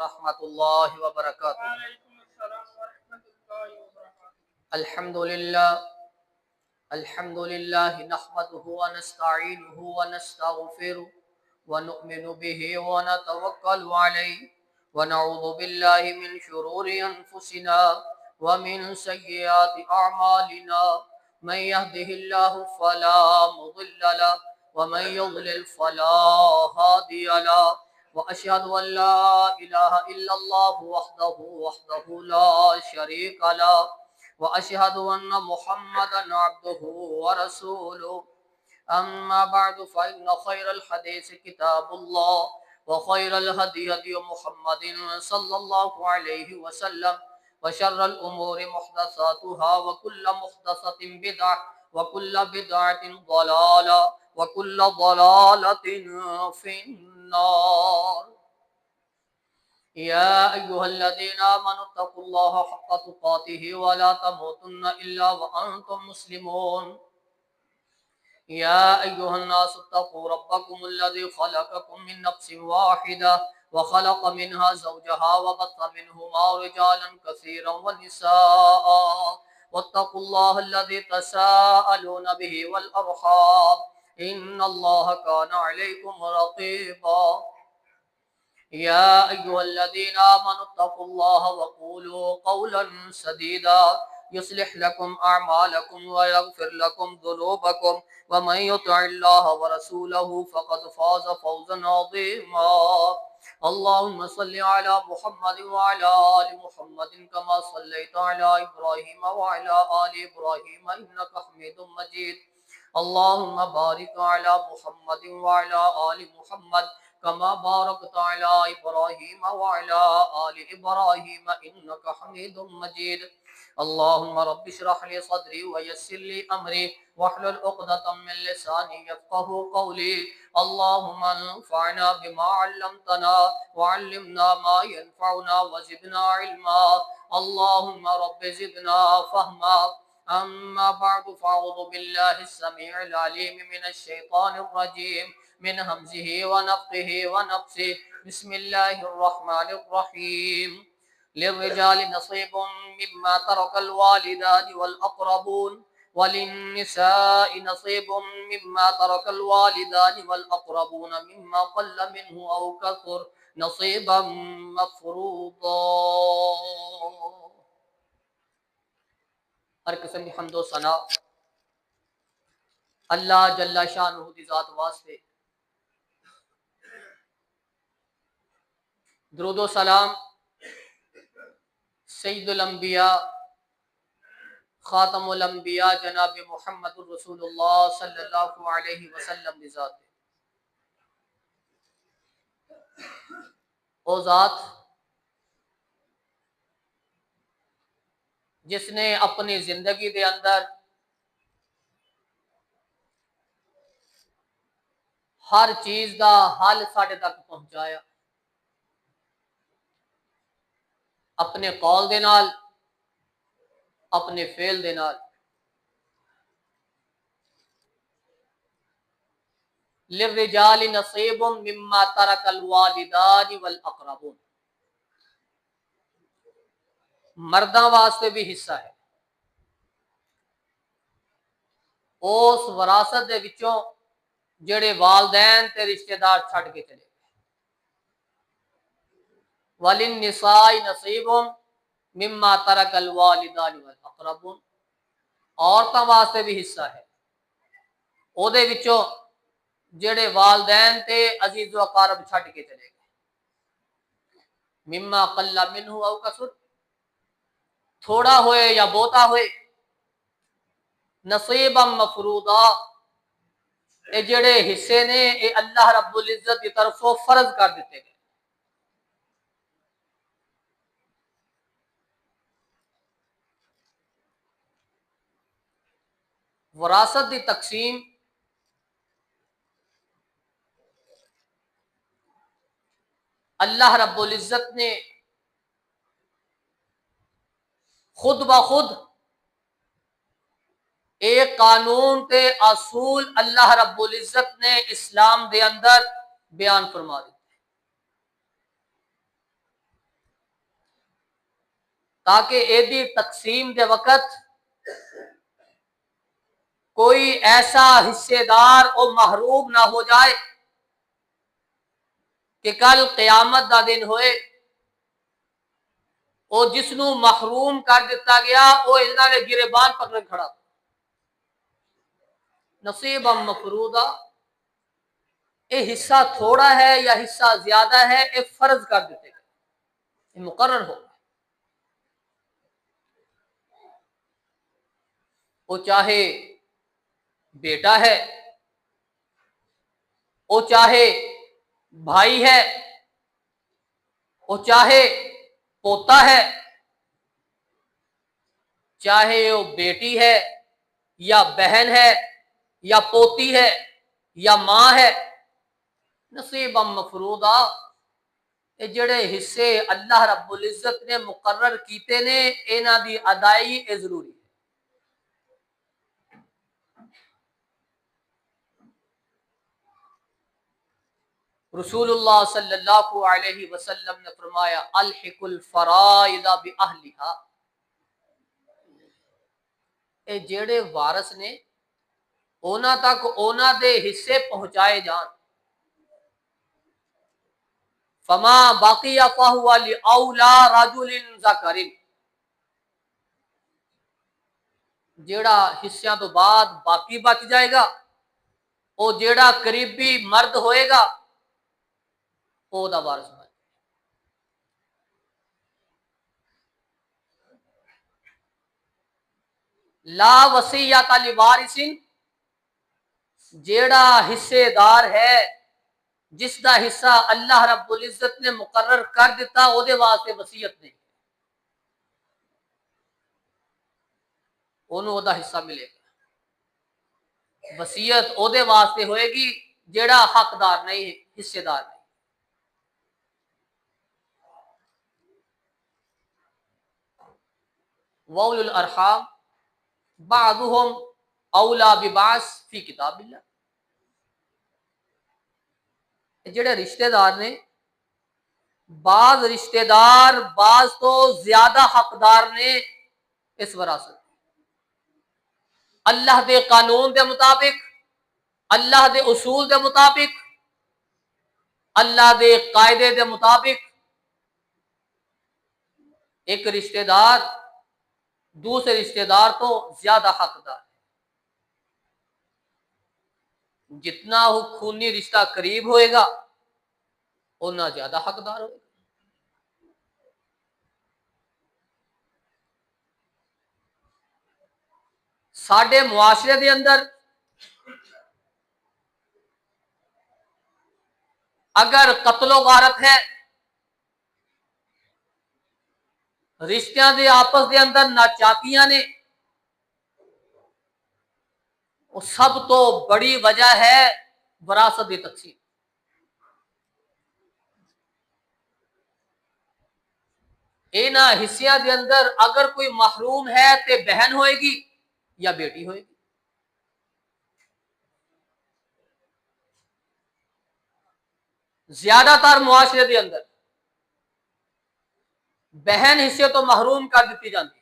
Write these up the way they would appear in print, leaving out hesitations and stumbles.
ورحمۃ اللہ وبرکاتہ۔ الحمد للہ نحمده ونستعینه ونستغفره ونؤمن به ونتوکل علیہ ونعوذ باللہ من شرور انفسنا ومن سیئات اعمالنا من يهده الله فلا مضل له ومن يضلل فلا هادي له وأشهد أن لا إله إلا الله وحده لا شريك له وأشهد أن محمدا عبده ورسوله أما بعد فإن خير الحديث كتاب الله وخير الهدي هدي محمد صلى الله عليه وسلم وشر الأمور محدثاتها وكل محدثة بدعة وكل بدعة ضلالة وكل ضلالة في النار يا أيها الذين آمنوا اتقوا الله حق تقاته ولا تموتن إلا وأنتم مسلمون يا أيها الناس اتقوا ربكم الذي خلقكم من نفس واحدة وخلق منها زوجها وبث منهما رجالا كثيرا ونساء واتقوا الله الذي تساءلون به والأرحام إن الله كان عليكم رقيبا يا أيها الذين آمنوا اتقوا الله وقولوا قولا سديدا يصلح لكم أعمالكم ويغفر لكم ذنوبكم ومن يطع الله ورسوله فقد فاز فوزا عظيما اللهم صل على محمد وعلى آل محمد كما صليت على إبراهيم وعلى آل إبراهيم إنك حميد مجيد اللهم بارك على محمد وعلى آل محمد كما باركت على إبراهيم وعلى آل إبراهيم إنك حميد مجيد اللهم رب اشرح لي صدري ويسر لي أمري واحلل عقدة من لساني يفقهوا قولي اللهم انفعنا بما علمتنا وعلمنا ما ينفعنا وزدنا علما اللهم رب زدنا فهما أما بعد فأعوذ بالله السميع العليم من الشيطان الرجيم من همزه ونفخه ونفسه بسم الله الرحمن الرحيم للرجال نصيب مما ترك الوالدان والأقربون وللنساء نصيب مما ترك الوالدان والأقربون مما قل منه أو كثر نصيبا مفروضا۔ ہر قسم کی حمد و ثنا اللہ جل شانہ دی ذات واسطے، درود و سلام سید الانبیاء خاتم الانبیاء جناب محمد رسول اللہ صلی اللہ علیہ وسلم دی ذات ہے۔ او ذات جس نے اپنی زندگی دے اندر ہر چیز دا حل ساڈے تک پہنچایا، اپنے قول دے نال، اپنے فعل دے نال۔ للرجال نصیب مما ترک الوالدان والاقربون، مرداں واسطے بھی حصہ ہے اس وراثت دے وچوں جڑے والدین تے رشتہ دار چھڈ کے چلے گئے۔ وللنساء نصیب مما ترک الوالدان والاقربون، عورتاں واسطے بھی حصہ ہے او دے وچوں جڑے والدین تے عزیز و اقارب چھڈ کے چلے گئے۔ مما قل منہ او کثر، تھوڑا ہوئے یا بہتا ہوئے، نصیبا مفروضا، اے جڑے حصے نے اے اللہ رب العزت کی طرفوں فرض کر دیتے گئے۔ وراثت دی تقسیم اللہ رب العزت نے خود بخود ایک قانون تے اصول اللہ رب العزت نے اسلام دے اندر بیان فرما دیتے۔ تاکہ ایدی تقسیم دے وقت کوئی ایسا حصے دار اور محروم نہ ہو جائے کہ کل قیامت دا دن ہوئے اور جس نو محروم کر دیتا گیا وہ انہاں نے گریبان پکڑ کھڑا نصیبا مفروضا، یہ حصہ تھوڑا ہے یا حصہ زیادہ ہے یہ فرض کر دیتے گئے، یہ مقرر ہو، وہ چاہے بیٹا ہے، وہ چاہے بھائی ہے، وہ چاہے پوتا ہے، چاہے وہ بیٹی ہے یا بہن ہے یا پوتی ہے یا ماں ہے، نصیبا مفروضا، یہ جڑے حصے اللہ رب العزت نے مقرر کیتے نے انہاں دی ادائیگی اے ضروری ہے۔ رسول اللہ صلی اللہ علیہ وسلم نے فرمایا الحق الفرائض باہلھا، اے جڑے وارث نے اونا تک اونا دے حصے پہنچائے جان، فما باقی فہو لأولی رجل ذکر، جیڑا حصیاں تو بعد باقی بچ جائے گا او جیڑا قریبی مرد ہوئے گا او دا وارث بنے۔ لا وصیت لوارث، جیڑا حصے دار ہے جس دا حصہ اللہ رب العزت نے مقرر کر دیتا او دے واسطے وصیت نہیں، انہوں او دا حصہ ملے گا، وصیت او دے واسطے ہوئے گی جیڑا حقدار نہیں ہے، حصے دار نہیں۔ وَأُولُو الْأَرْحَامِ بعضهم اولا ببعض فی کتاب اللہ، جڑے رشتہ دار نے بعض رشتہ دار بعض تو زیادہ حقدار نے اس وراثت، اللہ دے قانون دے مطابق، اللہ دے اصول دے مطابق، اللہ دے قاعدے دے مطابق ایک رشتہ دار دوسرے رشتہ دار تو زیادہ حقدار ہے، جتنا وہ خونی رشتہ قریب ہوئے گا اتنا زیادہ حقدار ہوئے گا۔ ساڈے معاشرے دے اندر اگر قتل و غارت ہے، رشتیاں دے آپس دے اندر ناچاکیاں نے، وہ سب تو بڑی وجہ ہے وراثت دی تقسیم۔ انہاں حصیاں دے اندر اگر کوئی محروم ہے تے بہن ہوئے گی یا بیٹی ہوئے گی، زیادہ تر معاشرے دے اندر بہن حصے تو محروم کر دیتی جاتی،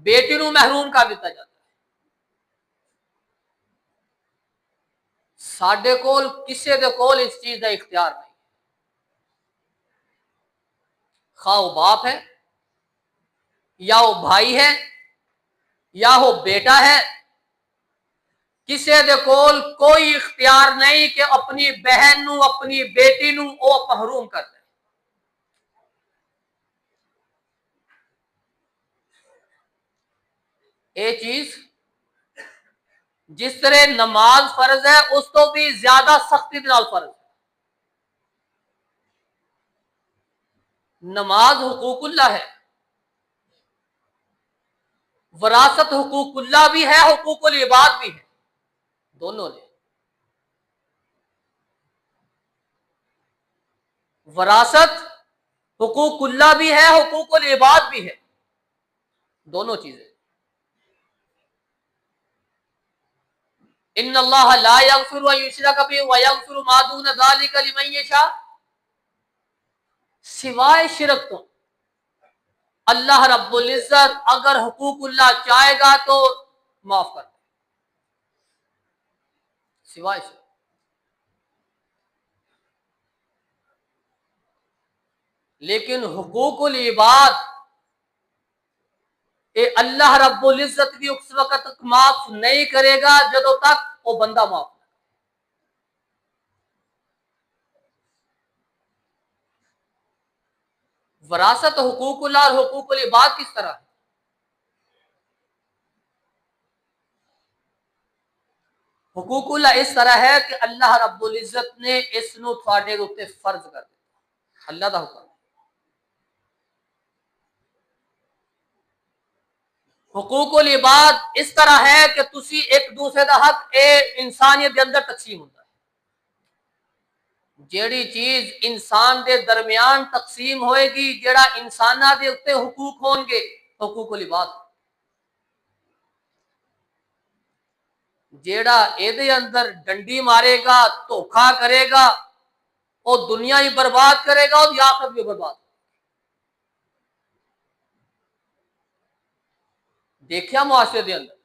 بیٹی نو محروم کر دیتا جاتا۔ ساڈے کول کسے دے کول اس چیز دا اختیار نہیں، خواہ وہ باپ ہے یا وہ بھائی ہے یا وہ بیٹا ہے، کسے دے کول کوئی اختیار نہیں کہ اپنی بہن نو اپنی بیٹی نو او محروم کر دے۔ اے چیز جس طرح نماز فرض ہے اس تو بھی زیادہ سختی دے نال فرض ہے۔ نماز حقوق اللہ ہے، وراثت حقوق اللہ بھی ہے، حقوق العباد بھی ہے، دونوں نے۔ وراثت حقوق اللہ بھی ہے، حقوق العباد بھی ہے، دونوں چیزیں۔ ان اللہ لا یغفر ان یشرک بہ ویغفر ما دون ذلک لمن یشاء، سوائے شرک تو اللہ رب العزت اگر حقوق اللہ چاہے گا تو معاف کر دے، سوائے شرک۔ لیکن حقوق العباد اللہ رب العزت بھی اس وقت تک معاف نہیں کرے گا جب تک وہ بندہ معاف نہ۔ وراثت حقوق اللہ اور حقوق العباد کس طرح ہے؟ حقوق اللہ اس طرح ہے کہ اللہ رب العزت نے اس نو تھوڑے اوتے فرض کر دیا، اللہ دا حکم۔ حقوق العباد اس طرح ہے کہ تسی ایک دوسرے دا حق انسانیت دے اندر تقسیم ہوتا ہے۔ جیڑی چیز انسان دے درمیان تقسیم ہوئے گی، جیڑا انساناں دے اوتے حقوق ہون گے، حقوق العباد۔ جیڑا اے دے اندر ڈنڈی مارے گا، دھوکا کرے گا، وہ دنیا ہی برباد کرے گا اور آخرت بھی برباد۔ دیکھیا معاشرے دے اندر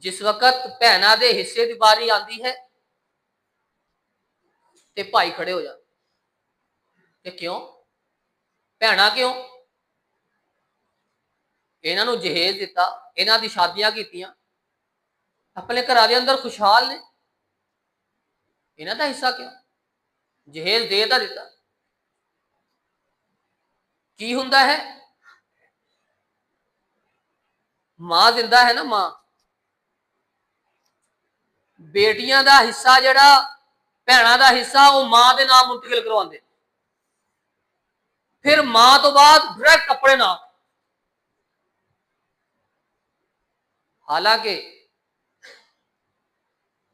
جس وقت بہنا دے حصے دی باری آندی ہے تے بھائی کھڑے ہو جاتے کہ کیوں بہنا کیوں؟ انہاں نو جہیز دیتا، انہاں دی شادیاں کیتیاں، اپنے گھراں دے اندر خوشحال نے، انہاں دا حصہ کیوں؟ جہیز دے دا دیتا کی ہوندا ہے؟ ماں زندہ ہے نا، ماں بیٹیاں دا حصہ جڑا بہناں دا حصہ وہ ماں دے نام منتقل کرواندے، پھر ماں تو بعد ڈائریکٹ اپنے نام۔ حالانکہ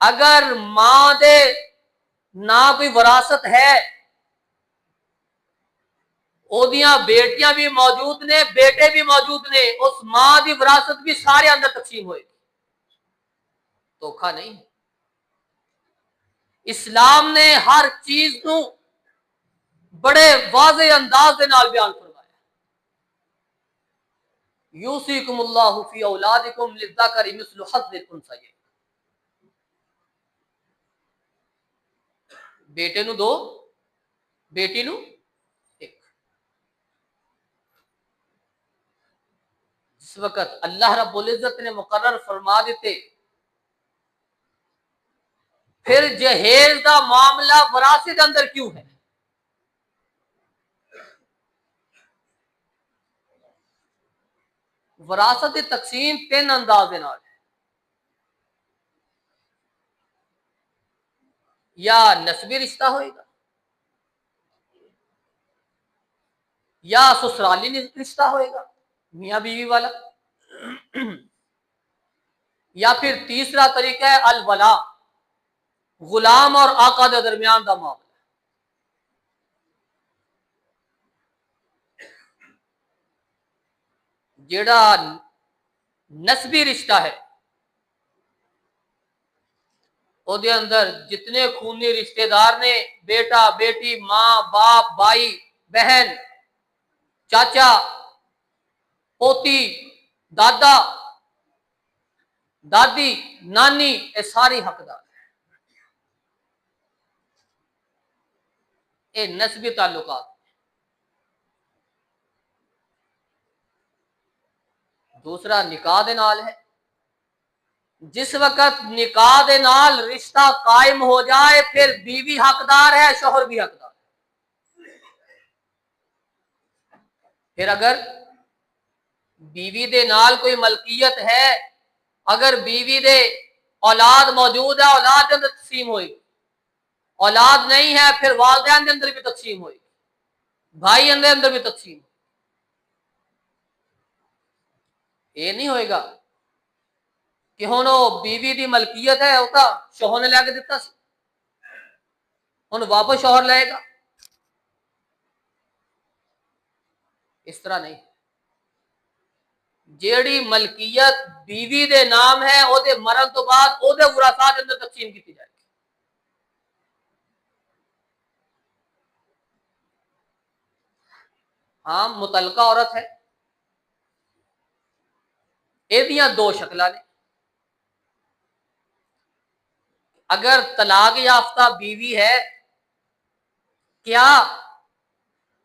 اگر ماں دے نہ کوئی وراثت ہے، اودیاں بیٹیاں بھی موجود نے، بیٹے بھی موجود نے، اس ماں دی وراثت بھی سارے اندر تقسیم ہوئے، دھوکھا نہیں۔ اسلام نے ہر چیز نو بڑے واضح انداز دے نال بیان فرمایا۔ یوصیکم اللہ فی اولادکم للذکر مثل حظ الانثیین، بیٹے نو دو، بیٹی نو ایک۔ جس وقت اللہ رب العزت نے مقرر فرما دیتے، پھر جہیز دا معاملہ وراثت اندر کیوں ہے؟ وراثت دی تقسیم تین انداز دے نال ہے، یا نسبی رشتہ ہوئے گا، یا سسرالی رشتہ ہوئے گا میاں بیوی والا، یا پھر تیسرا طریقہ ہے الولا، غلام اور آقا دے درمیان دا معاملہ۔ جیڑا نسبی رشتہ ہے او دے اندر جتنے خونی رشتہ دار نے، بیٹا بیٹی، ماں باپ، بھائی بہن، چاچا پوتی، دادا دادی، نانی، یہ ساری حقدار ہیں۔ یہ نسبی تعلقات۔ دوسرا نکاح دے نال ہے، جس وقت نکاح دے نال رشتہ قائم ہو جائے پھر بیوی حقدار ہے، شوہر بھی حقدار ہے۔ پھر اگر بیوی دے نال کوئی ملکیت ہے، اگر بیوی دے اولاد موجود ہے، اولاد دے اندر تقسیم ہوئی، اولاد نہیں ہے پھر والدین دے اندر بھی تقسیم ہوئی، بھائی دے اندر بھی تقسیم ہوئی۔ یہ نہیں ہوئے گا کہ ہن وہ بیوی دی ملکیت ہے، وہ تو شوہر نے لے کے دیتا سی، ہن واپس شوہر لے گا، اس طرح نہیں۔ جیڑی ملکیت بیوی دے نام ہے، او دے مرن تو بعد او دے ورثاء دے اندر تقسیم کی جائے گی۔ ہاں متعلقہ عورت ہے، یہ دو شکلاں نے۔ اگر طلاق یافتہ بیوی ہے، کیا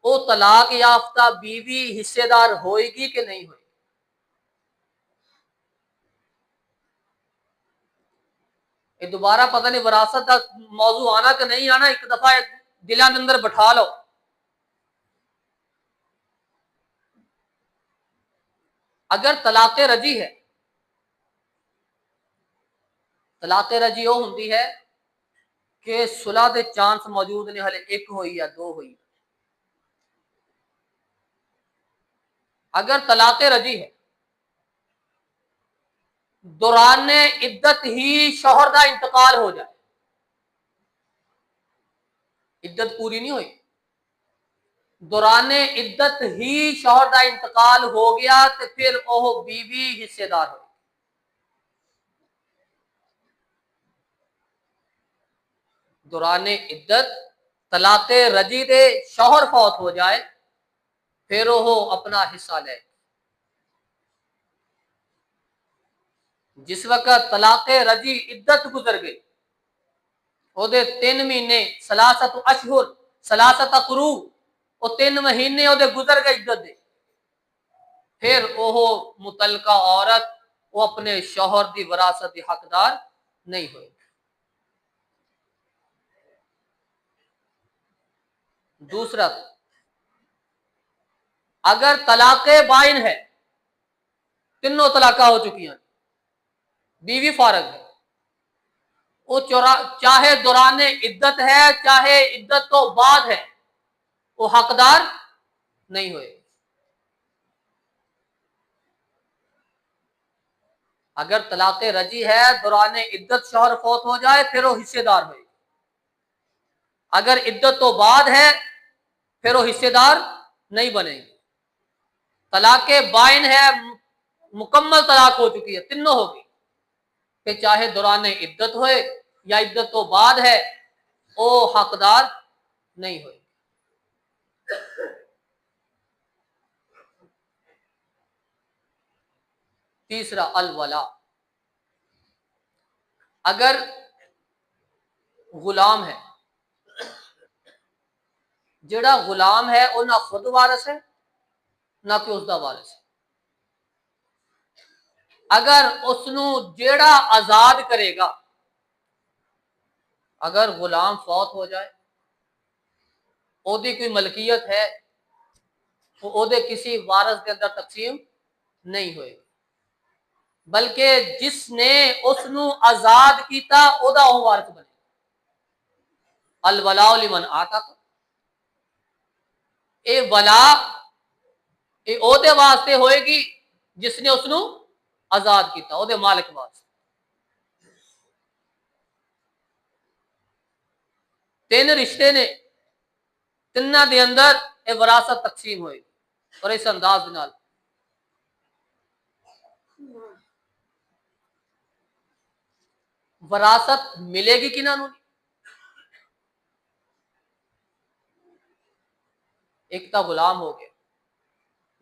وہ طلاق یافتہ بیوی حصے دار ہوئے گی کہ نہیں ہوئے گی؟ یہ دوبارہ پتہ نہیں وراثت کا موضوع آنا کہ نہیں آنا، ایک دفعہ دلان اندر بٹھا لو۔ اگر طلاق رجی ہے، طلاق رجی وہ ہوتی ہے کہ صلح دے چانس موجود نے، ہلے ایک ہوئی یا دو ہوئی۔ اگر طلاق رجی ہے، دوران عدت ہی شوہر کا انتقال ہو جائے، عدت پوری نہیں ہوئی، دوران عدت ہی شوہر کا انتقال ہو گیا تو پھر وہ بیوی حصے دار ہوئی۔ دوران عدت طلاق رجی دے شوہر فوت ہو جائے پھر وہ اپنا حصہ لے۔ جس وقت طلاق رجی عدت گزر گئی، وہ دے 3 مہینے، ثلاثت اشہر، ثلاثت قروء، وہ 3 مہینے وہ دے گزر گئے عدت دے، پھر وہ متعلقہ عورت وہ اپنے شوہر دی وراثت دی حقدار نہیں ہوئی۔ دوسرا، اگر طلاق بائن ہے، تینوں طلاقہ ہو چکی ہیں، بیوی فارغ ہے، وہ چاہے دوران عدت ہے چاہے عدت تو بعد ہے، وہ حقدار نہیں ہوئے۔ اگر طلاق رجی ہے، دوران عدت شوہر فوت ہو جائے پھر وہ حصے دار ہوئے۔ اگر عدت تو بعد ہے پھر وہ حصے دار نہیں بنے گی۔ طلاق بائن ہے، مکمل طلاق ہو چکی ہے، تینوں ہوگی، کہ چاہے دوران عدت ہوئے یا عدت تو بعد ہے، وہ حقدار نہیں ہوئے۔ تیسرا الولا، اگر غلام ہے، جڑا غلام ہے وہ نہ خود وارث ہے نہ کہ اس دا وارث ہے۔ اگر اس نو جیڑا آزاد کرے گا، اگر غلام فوت ہو جائے، او دی کوئی ملکیت ہے، تو او دے کسی وارث کے اندر تقسیم نہیں ہوئے، بلکہ جس نے اس نو آزاد کیتا او دا وہ وارث بنے۔ الولاء لمن آتق، اے ولا اے او دے واسطے ہوئے گی جس نے اس نو آزاد کیتا، او دے مالک واسطے۔ 3 رشتے نے، تیناں دے اندر اے وراثت تقسیم ہوئے گی، اور اس انداز نال وراثت ملے گی کنہاں نوں؟ ایک تا غلام ہو گیا،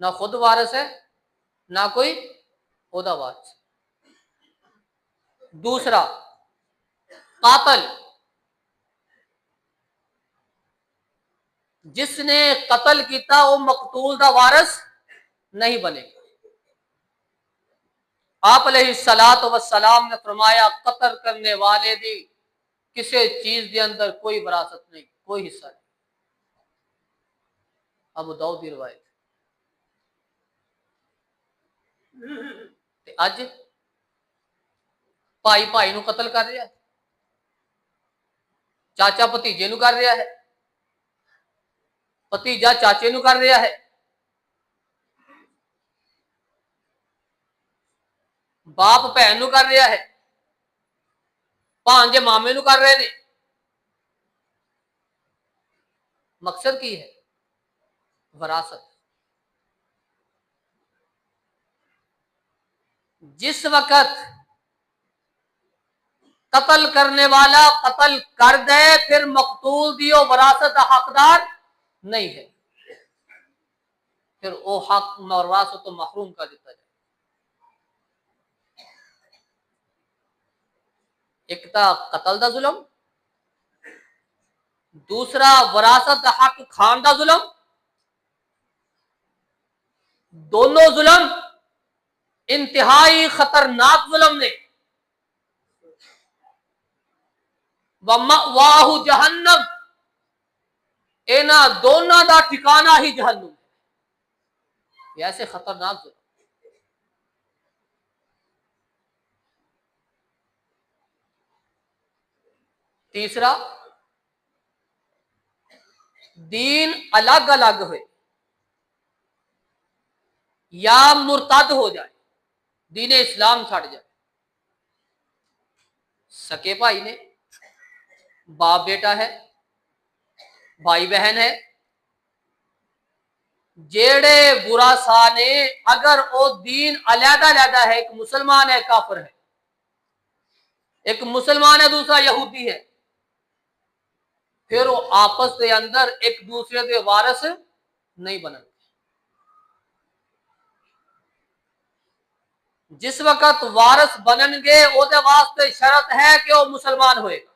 نہ خود وارث ہے نہ کوئی عہدہ وارث۔ دوسرا قاتل، جس نے قتل کیتا وہ مقتول دا وارث نہیں بنے گا۔ آپ علیہ الصلوۃ والسلام نے فرمایا قتل کرنے والے دی کسی چیز دے اندر کوئی وراثت نہیں، کوئی حصہ نہیں۔ ابو داؤد کی روایت۔ اج بھائی بھائی نو قتل کر رہا ہے، چاچا بھتیجے نو کر رہا ہے، بھتیجا چاچے نو کر رہا ہے، باپ بہن نو کر رہا ہے، بھانجے مامے نو کر رہے نے۔ مقصد کی ہے؟ وراثت۔ جس وقت قتل کرنے والا قتل کر دے پھر مقتول دیو وراثت کا حقدار نہیں ہے۔ پھر وہ حق اور وراثت تو محروم کر دیتا جائے. ایک تا قتل دا ظلم، دوسرا وراثت دا حق کھان دا ظلم. دونوں ظلم انتہائی خطرناک ظلم نے. وَمَأْوَاهُ جہنم، اینا دونوں دا ٹھکانہ ہی جہنم ہے. یہ ایسے خطرناک ظلم. تیسرا، دین الگ الگ ہوئے یا مرتد ہو جائے، دین اسلام چھڑ جائے. سکے بھائی نے، باپ بیٹا ہے، بھائی بہن ہے، جیڑے برا سا نے اگر او دین علیحدہ علیحدہ ہے، ایک مسلمان ہے کافر ہے، ایک مسلمان ہے دوسرا یہودی ہے، پھر وہ آپس کے اندر ایک دوسرے کے وارث نہیں بنن. جس وقت وارث بنن گے او دے واسطے شرط ہے کہ وہ مسلمان ہوئے گا.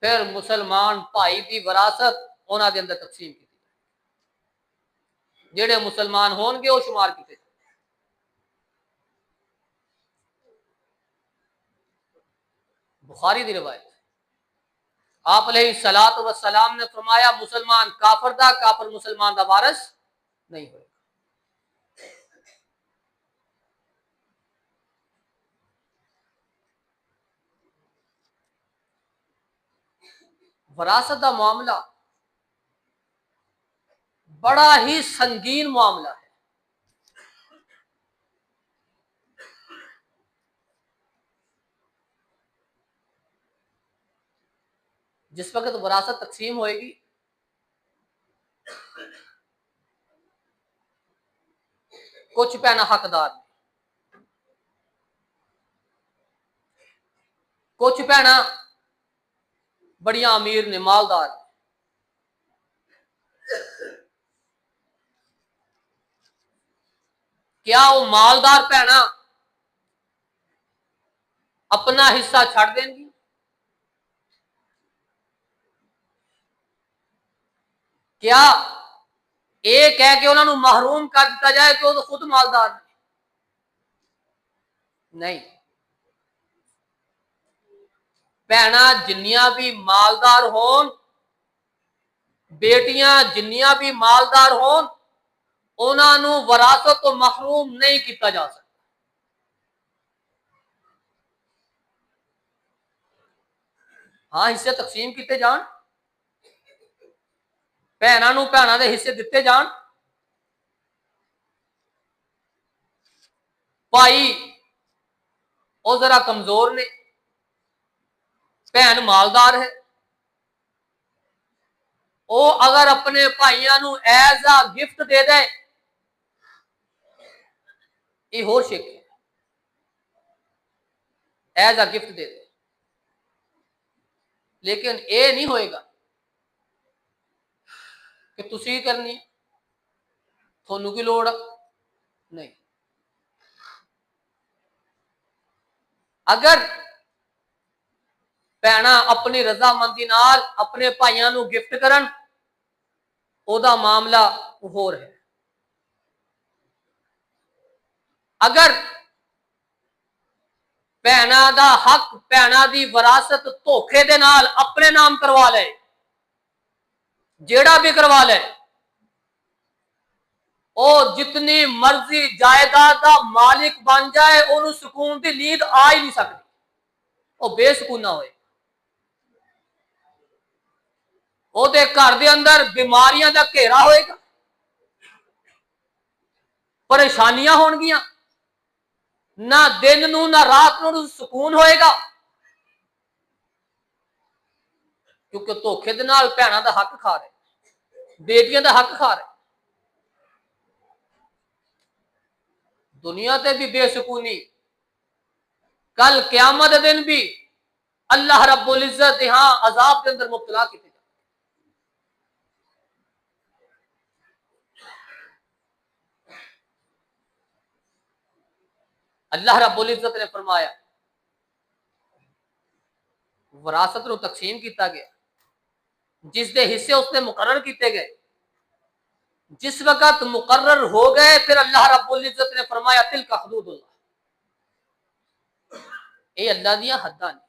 پھر مسلمان بھائی دی وراثت انہاں دے اندر تقسیم کی جڑے مسلمان ہون گے وہ شمار کیتے. بخاری دی روایت، آپ علیہ الصلوۃ والسلام نے فرمایا مسلمان کافر دا، کافر مسلمان دا وارث نہیں ہوئے. وراثت دا معاملہ بڑا ہی سنگین معاملہ ہے. جس وقت وراثت تقسیم ہوئے گی کچھ پہنا حقدار نے، کچھ پہنا بڑیاں امیر نے، مالدار. کیا وہ مالدار پہنا اپنا حصہ چھڑ دیں گی؟ کیا ایک ہے کہ انہوں نے محروم کر دیا جائے کہ وہ تو خود مالدار نہیں. بہنا جنیاں بھی مالدار ہون، بیٹیاں جنیاں بھی مالدار ہون، انہوں نے وراثت تو محروم نہیں کیتا جا سکتا. ہاں حصے تقسیم کیتے جان، بہناں نوں بہناں دے حصے دتے جان. بھائی او ذرا کمزور نے، بہن مالدار ہے، او اگر اپنے بھائیاں نوں ایز اے گفٹ دے دے یہ ہور شک ہے. ایز اے گفٹ دے دے، لیکن اے نہیں ہوئے گا کہ تسی کرنی تھونوں کی لوڑ نہیں. اگر بہنا اپنی رضامندی نال اپنے بھائیاں نوں گفٹ کرن او دا معاملہ ہور ہے. اگر بہنا دا حق، بہنا دی وراثت دھوکھے دے نال اپنے نام کروا لے، جیڑا بھی کروا لے، او جتنی مرضی جائیداد دا مالک بن جائے انہوں سکون دی نیند آ ہی نہیں سکتی، او بے سکون نہ ہوئے. او دے گھر دے اندر بیماریاں دا گھیرا ہوئے گا، پریشانیاں ہون گیاں، نہ دن نو نہ رات نو سکون ہوئے گا، کیونکہ دھوکھے دے نال بہناں دا حق کھا رہے، بیٹیاں دا حق کھا رہے. دنیا تے بھی بے سکونی، کل قیامت دن بھی اللہ رب العزت ہاں عذاب کے اندر مبتلا کیتے جائے. اللہ رب العزت نے فرمایا وراثت نو تقسیم کیتا گیا، جس دے حصے اس نے مقرر کیتے گئے، جس وقت مقرر ہو گئے پھر اللہ رب العزت نے فرمایا تلک حدود اللہ، اے اللہ دیا حداں نے،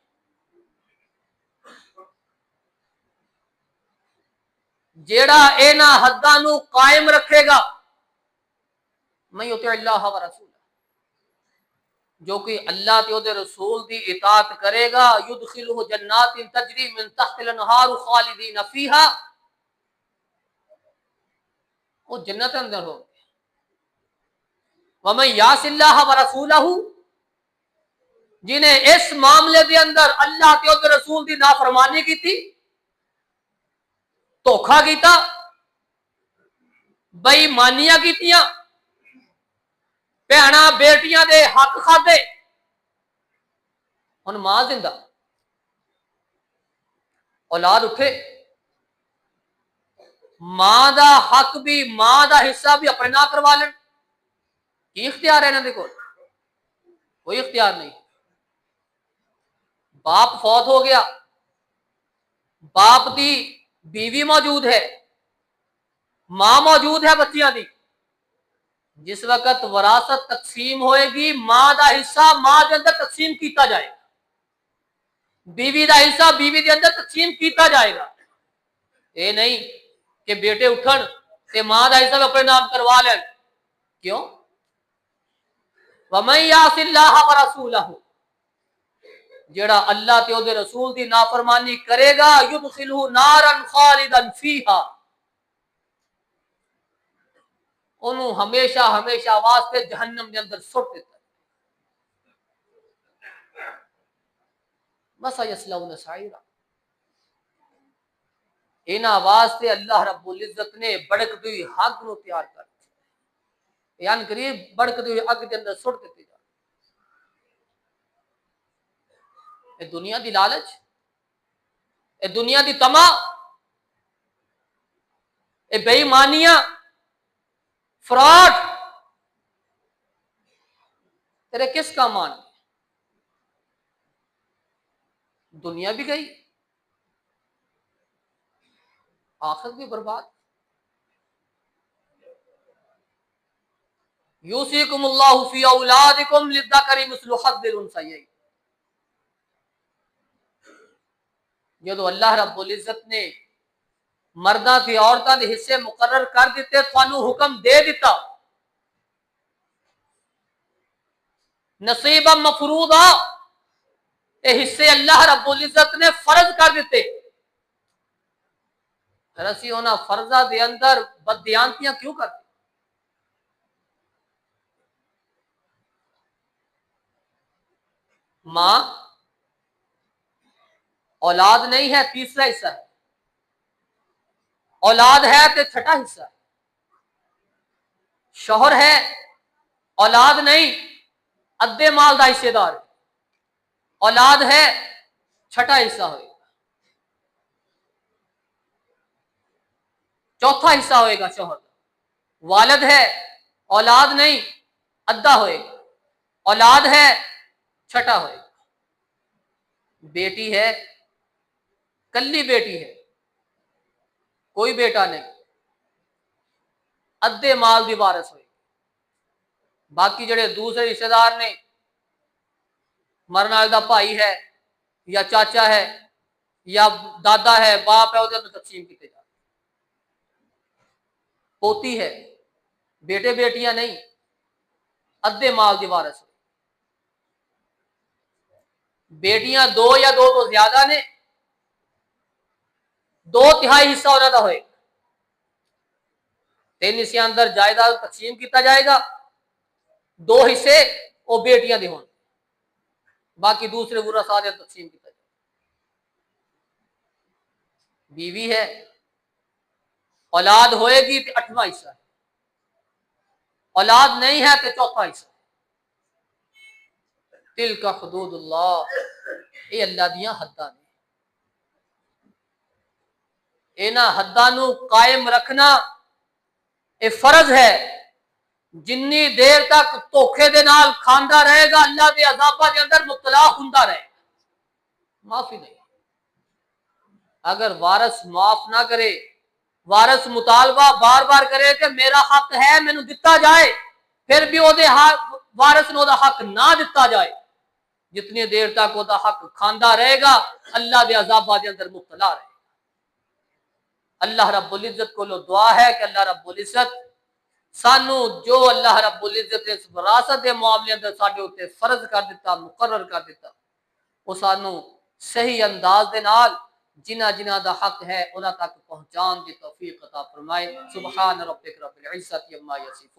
جیڑا اینا حداں نو قائم رکھے گا، میں یطع اللہ و رسول، جو کہ اللہ تے دے رسول دی اطاعت کرے گا، یدخلہ جنات تجری من تحت الانہار خالدین فیہا، وہ جنت اندر ہو، ومن یعص اللہ و رسولہ، جنہیں اس معاملے دے اندر اللہ تے دے رسول دی نافرمانی کی تھی، دھوکھا کیتا، بے ایمانیاں کیتیاں، بہنا بیٹیاں دے حق کھادے، ہن ماں زندہ، اولاد اٹھے، ماں دا حق بھی، ماں دا حصہ بھی اپنے نہ کروا لین، کی اختیار ہے انہاں دے کول؟ کوئی اختیار نہیں۔ باپ فوت ہو گیا، باپ دی بیوی موجود ہے، ماں موجود ہے بچیاں دی، جس وقت وراثت تقسیم ہوئے گی ماں دا حصہ ماں دے اندر تقسیم کیتا جائے گا، بیوی دا حصہ بیوی دے اندر تقسیم کیتا جائے گا، اے نہیں کہ بیٹے اٹھن تے ماں دا حصہ اپنے نام کروا لین، کیوں؟ وَمَن يَعْصِ اللَّهَ وَرَسُولَهُ، جیڑا اللہ تے دے رسول دی نافرمانی کرے گا، يُدْخِلْهُ نَارًا خَالِدًا فِيهَا، انہوں ہمیشہ ہمیشہ واسطے جہنم دے اندر سٹ دیتا ہے، وَسَيَصْلَوْنَ سَعِيرًا، انہاں واسطے اللہ رب العزت نے بڑکتی ہوئی آگ نو تیار کر دیا، یعنی قریب بڑکتی ہوئی اگ دے اندر سٹ دیتی جا، اے دنیا دی لالچ، اے دنیا دی طمع، اے بے ایمانیاں، فراڈ تیرے کس کام آن؟ دنیا بھی گئی، آخرت بھی برباد۔ یوصیکم اللہ فی اولادکم للذکر مثل حظ الانثیین، جدو اللہ رب العزت نے مرداں تے عورتاں دے حصے مقرر کر دیتے، تھانوں حکم دے دیتا نصیبا مفروضا، اے حصے اللہ رب العزت نے فرض کر دیتے، پھر اسی انہاں فرضاں دے اندر بددیانتیاں کیوں کرتے؟ ماں اولاد نہیں ہے تیسرا حصہ ہے، اولاد ہے تے چھٹا حصہ ہے، شوہر ہے اولاد نہیں ادھے مال دا حصے دار ہے، اولاد ہے چھٹا حصہ ہوئے گا، چوتھا حصہ ہوئے گا شوہر کا، والد ہے اولاد نہیں ادھا ہوئے گا، اولاد ہے چھٹا ہوئے گا، بیٹی ہے کلی بیٹی ہے کوئی بیٹا نہیں، ادھے مال دی وارث ہوئے گی، باقی جڑے دوسرے رشتہ دار نے، مرنے والے دا بھائی ہے یا چاچا ہے یا دادا ہے باپ ہے، وہ تقسیم کیتے جاتے، پوتی ہے، بیٹے بیٹیاں نہیں، ادھے مال دی وارث ہوئے، بیٹیاں دو یا دو تو زیادہ نے، 2/3 حصہ انہوں کا ہوئے، 3 حصے اندر جائیداد تقسیم کیتا جائے گا، 2 حصے وہ بیٹیاں دے ہون، باقی دوسرے ورثاء دے تقسیم کیتا جائے گا، بیوی ہے اولاد ہوئے گی تو 8واں حصہ ہے، اولاد نہیں ہے تو 4تھا حصہ، تلک حدود اللہ، اے اللہ دیاں حداں نے، انہاں حداں نو قائم رکھنا اے فرض ہے، جنی دیر تک دھوکھے دے نال کھاندا رہے گا اللہ دے عذاباں دے اندر مبتلا ہوندا رہے گا، معافی نہیں۔ اگر وارث معاف نہ کرے، وارث مطالبہ بار بار کرے کہ میرا حق ہے مینوں دتا جائے، پھر بھی او دے وارث نو دا حق نہ دتا جائے، جتنی دیر تک او دا حق کھاندا رہے گا اللہ دے عذاباں دے اندر مبتلا رہے گا۔ اللہ رب العزت کو دعا ہے کہ اللہ رب العزت سانو جو اللہ رب العزت نے وراثت کے معاملے اندر ساڈے اوتے فرض کر دیتا، مقرر کر دیتا، وہ سانو صحیح انداز دے نال جنہ جنہ دا حق ہے انہاں تک پہنچان دی توفیق عطا فرمائے۔ سبحان ربک رب العزت عما یصفون۔